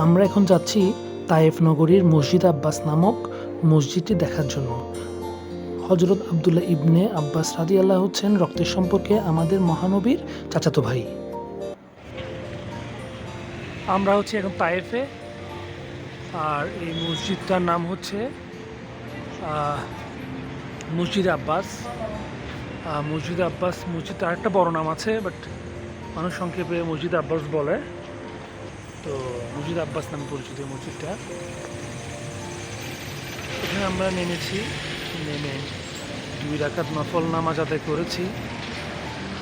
আমরা এখন যাচ্ছি তায়েফ নগরীর মসজিদ আব্বাস নামক মসজিদটি দেখার জন্য। হজরত আবদুল্লাহ ইবনে আব্বাস রাদিয়াল্লাহু হচ্ছেন রক্তের সম্পর্কে আমাদের মহানবীর চাচাতো ভাই। আমরা হচ্ছে এখন তায়েফে, আর এই মসজিদটার নাম হচ্ছে মসজিদ আব্বাস। মসজিদ আব্বাস মসজিদটা আরেকটা বড় নাম আছে, বাট মানুষ সংক্ষেপে মসজিদ আব্বাস বলে। তো মসজিদ আব্বাস নামে পরিচিত মসজিদটা। এখানে আমরা নেমেছি, নেমে 2 রাকাত নফল নামাজ আদায় করেছি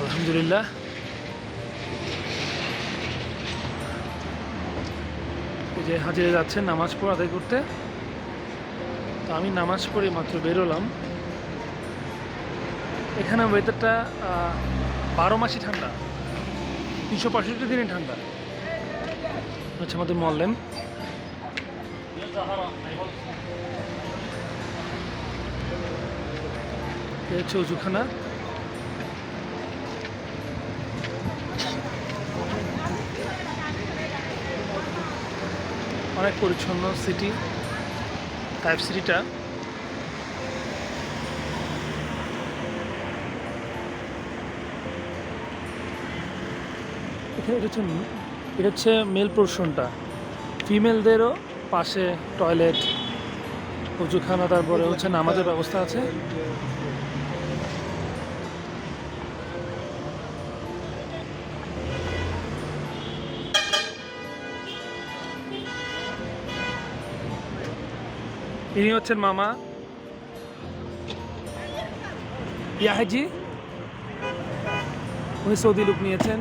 আলহামদুলিল্লাহ। এই যে হাজিরা যাচ্ছেন নামাজ পড়ে আদায় করতে। তো আমি নামাজ পড়ে মাত্র বেরোলাম। এখানে ওয়েদারটা 12 মাসই ঠান্ডা, 365 দিনই ঠান্ডা। হচ্ছে আমাদের মোয়াল্লেম। হচ্ছে উজুখানা। অনেক পরিচ্ছন্ন সিটি, তাইফ সিটিটা। এখানে এটা হচ্ছে মেল পোর্শনটা। ফিমেলদেরও পাশে টয়লেট, উজুখানা, তারপরে হচ্ছে নামাজের ব্যবস্থা আছে। ইনি হচ্ছেন মামা ইয়াহাজি, উনি সৌদি লুক নিয়েছেন।